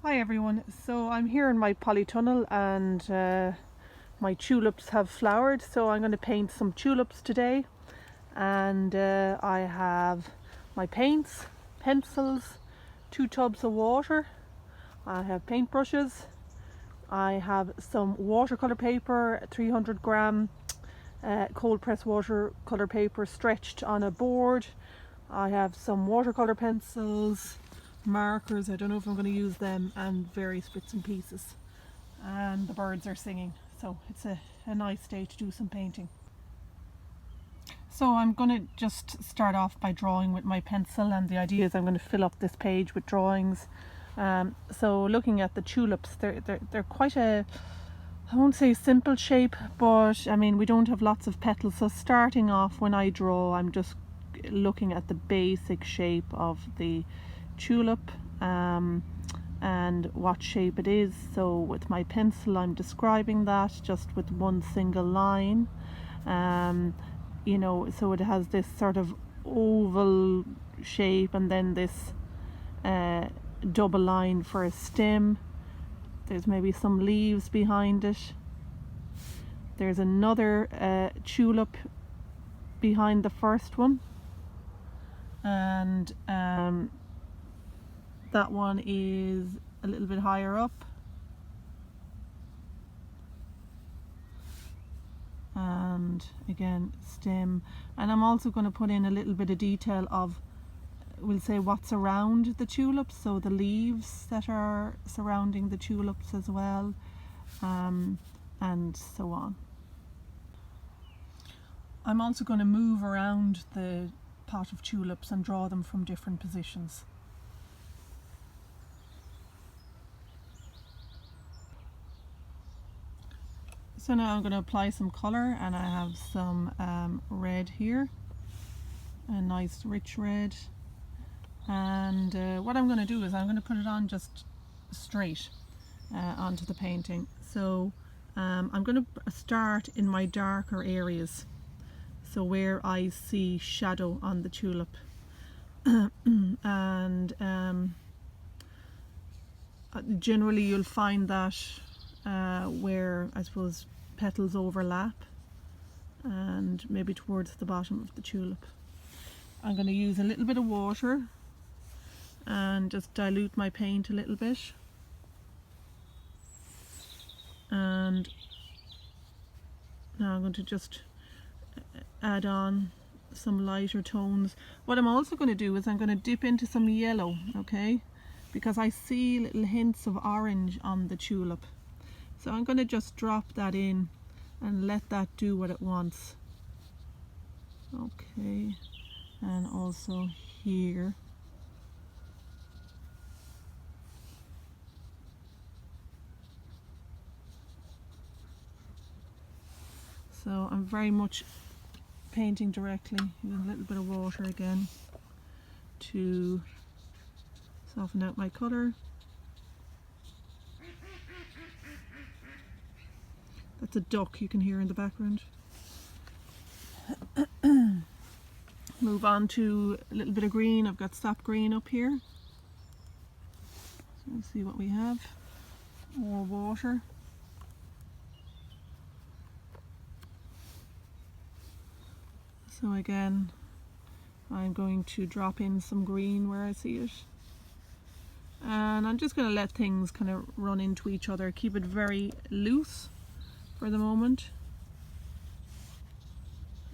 Hi everyone, so I'm here in my polytunnel and my tulips have flowered, so I'm going to paint some tulips today. And I have my paints, pencils, 2 tubs of water, I have paintbrushes, I have some watercolour paper, 300 gram cold press watercolour paper stretched on a board. I have some watercolour pencils, markers, I don't know if I'm going to use them, and various bits and pieces. And the birds are singing, so it's a nice day to do some painting. So I'm going to just start off by drawing with my pencil, and the idea is I'm going to fill up this page with drawings. So looking at the tulips, they're quite a, I won't say simple shape, but I mean we don't have lots of petals, so starting off when I draw I'm just looking at the basic shape of the tulip and what shape it is. So with my pencil I'm describing that just with one single line, you know, so it has this sort of oval shape and then this double line for a stem. There's maybe some leaves behind it. There's another tulip behind the first one, and that one is a little bit higher up, and again stem. And I'm also going to put in a little bit of detail of, we'll say, what's around the tulips, so the leaves that are surrounding the tulips as well, and so on. I'm also going to move around the pot of tulips and draw them from different positions. So now I'm going to apply some colour, and I have some red here, a nice rich red. And what I'm going to do is I'm going to put it on just straight onto the painting. So I'm going to start in my darker areas, so where I see shadow on the tulip. And generally you'll find that where, I suppose, petals overlap and maybe towards the bottom of the tulip. I'm going to use a little bit of water and just dilute my paint a little bit, and now I'm going to just add on some lighter tones. What I'm also going to do is I'm going to dip into some yellow, okay, because I see little hints of orange on the tulip, so I'm going to just drop that in and let that do what it wants. Okay, and also here. So I'm very much painting directly with a little bit of water again to soften out my colour. That's a duck you can hear in the background. Move on to a little bit of green. I've got sap green up here. So let's see what we have. More water. So again, I'm going to drop in some green where I see it. And I'm just going to let things kind of run into each other. Keep it very loose for the moment.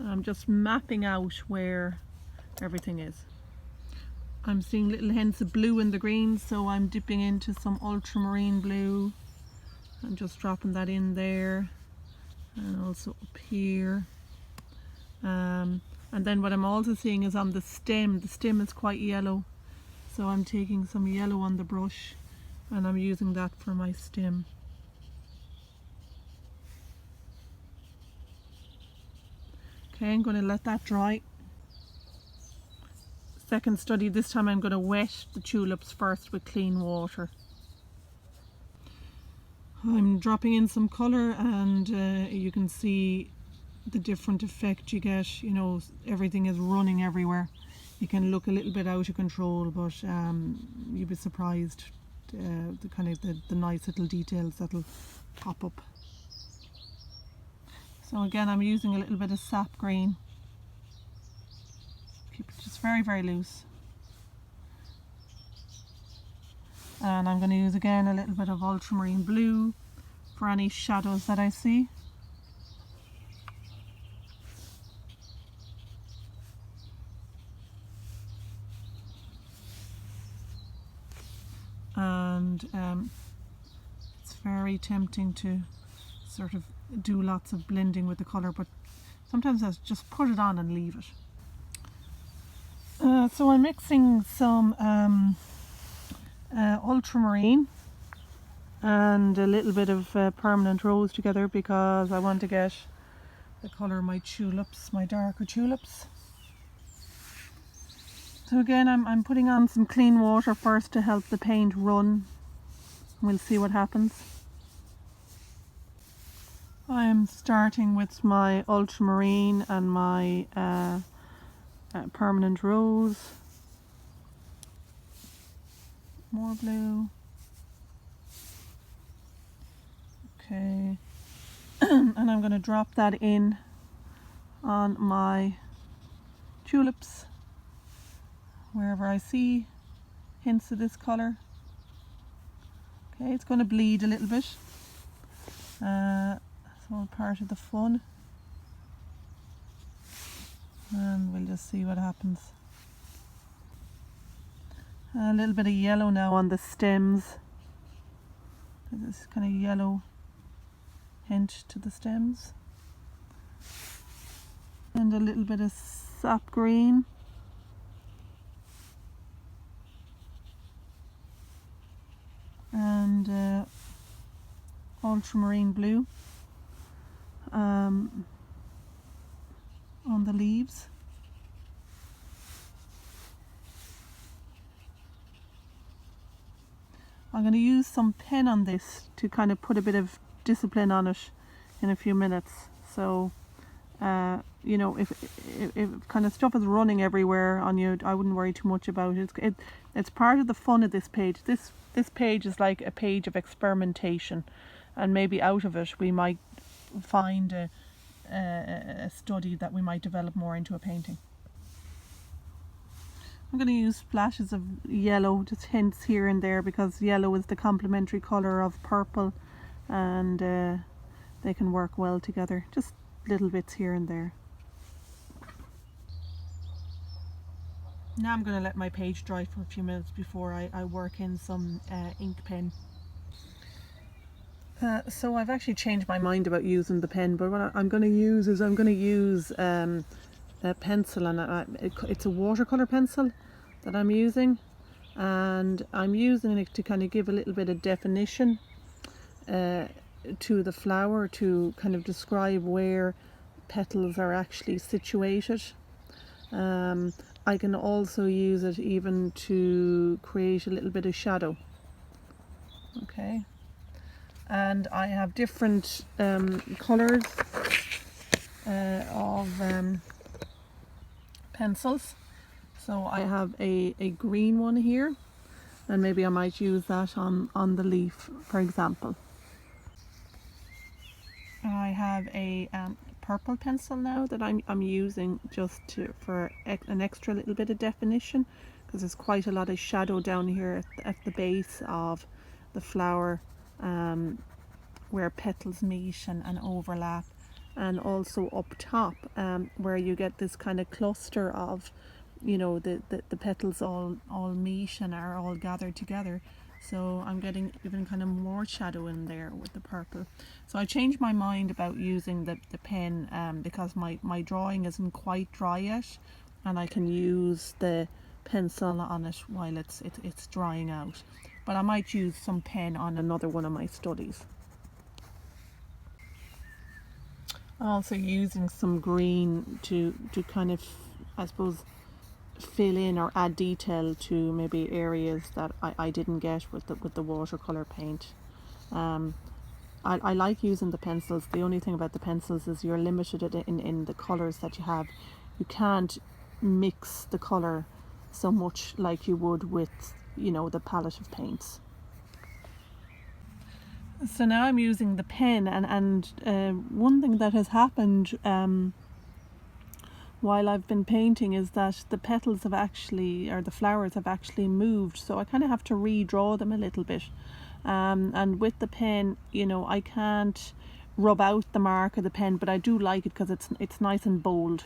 I'm just mapping out where everything is. I'm seeing little hints of blue in the green, so I'm dipping into some ultramarine blue and just dropping that in there, and also up here. And then what I'm also seeing is on the stem is quite yellow, so I'm taking some yellow on the brush and I'm using that for my stem. Okay, I'm going to let that dry. Second study, this time I'm going to wet the tulips first with clean water. I'm dropping in some colour, and you can see the different effect you get. You know, everything is running everywhere. It can look a little bit out of control, but you'd be surprised the kind of the nice little details that'll pop up. So again, I'm using a little bit of sap green. Keep it just very, very loose. And I'm going to use again a little bit of ultramarine blue for any shadows that I see. And it's very tempting to sort of do lots of blending with the colour, but sometimes I just put it on and leave it. So I'm mixing some ultramarine and a little bit of permanent rose together because I want to get the colour of my tulips, my darker tulips. So again, I'm putting on some clean water first to help the paint run. We'll see what happens. I'm starting with my ultramarine and my permanent rose. More blue. Okay. And I'm going to drop that in on my tulips wherever I see hints of this colour. Okay, it's going to bleed a little bit. It's all part of the fun. And we'll just see what happens. A little bit of yellow now on the stems. This kind of yellow hint to the stems. And a little bit of sap green. And ultramarine blue on the leaves. I'm going to use some pen on this to kind of put a bit of discipline on it in a few minutes. So you know, if kind of stuff is running everywhere on you, I wouldn't worry too much about it. It's part of the fun of this page. This page is like a page of experimentation, and maybe out of it we might find a study that we might develop more into a painting. I'm going to use splashes of yellow, just hints here and there, because yellow is the complementary colour of purple, and they can work well together. Just little bits here and there. Now I'm going to let my page dry for a few minutes before I work in some ink pen. So I've actually changed my mind about using the pen, but what I'm going to use is I'm going to use a pencil, and it's a watercolour pencil that I'm using, and I'm using it to kind of give a little bit of definition to the flower, to kind of describe where petals are actually situated. I can also use it even to create a little bit of shadow. Okay, and I have different colours of pencils. So I have a green one here, and maybe I might use that on the leaf, for example. I have a purple pencil now that I'm using just for an extra little bit of definition, because there's quite a lot of shadow down here at the base of the flower, where petals meet and overlap, and also up top where you get this kind of cluster of, you know, the petals all meet and are all gathered together. So I'm getting even kind of more shadow in there with the purple. So I changed my mind about using the pen because my drawing isn't quite dry yet, and I can use the pencil on it while it's drying out. But I might use some pen on another one of my studies. I'm also using some green to kind of, I suppose, fill in or add detail to maybe areas that I didn't get with the watercolor paint. I like using the pencils. The only thing about the pencils is you're limited in the colors that you have. You can't mix the color so much like you would with, you know, the palette of paints. So now I'm using the pen, and one thing that has happened while I've been painting is that the petals have actually, or the flowers have actually moved, so I kind of have to redraw them a little bit. And with the pen, you know, I can't rub out the mark of the pen, but I do like it because it's nice and bold.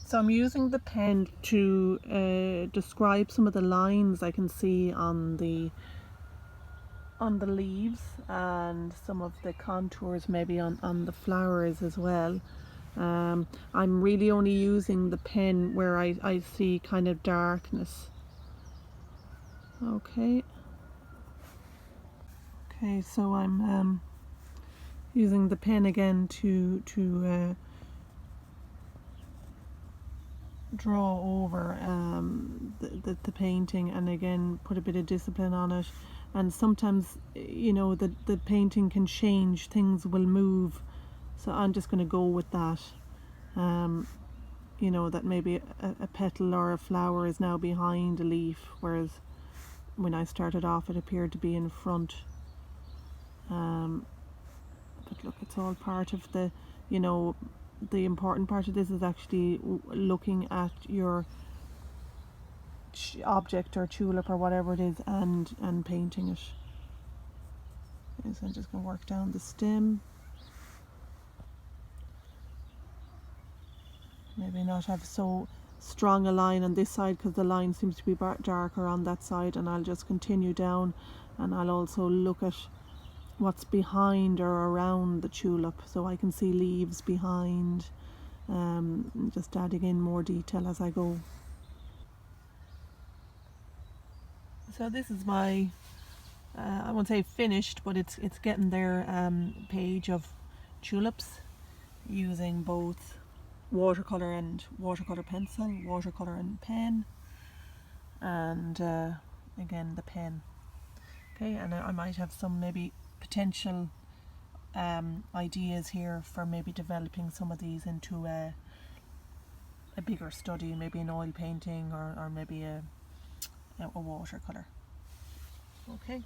So I'm using the pen to describe some of the lines I can see on the leaves, and some of the contours maybe on the flowers as well. I'm really only using the pen where I see kind of darkness. Okay. Okay, so I'm using the pen again to draw over the painting, and again put a bit of discipline on it. And sometimes, you know, the painting can change, things will move, so I'm just going to go with that. You know, that maybe a petal or a flower is now behind a leaf, whereas when I started off it appeared to be in front. But look, it's all part of the, you know, the important part of this is actually looking at your object or tulip or whatever it is, and painting it. Okay, so I'm just going to work down the stem. Maybe not have so strong a line on this side because the line seems to be darker on that side, and I'll just continue down, and I'll also look at what's behind or around the tulip, so I can see leaves behind, just adding in more detail as I go. So this is my I won't say finished, but it's getting there, page of tulips, using both watercolour and watercolour pencil, watercolour and pen, and again the pen. Okay, and I might have some maybe potential ideas here for maybe developing some of these into a bigger study, maybe an oil painting, or maybe a watercolour. Okay.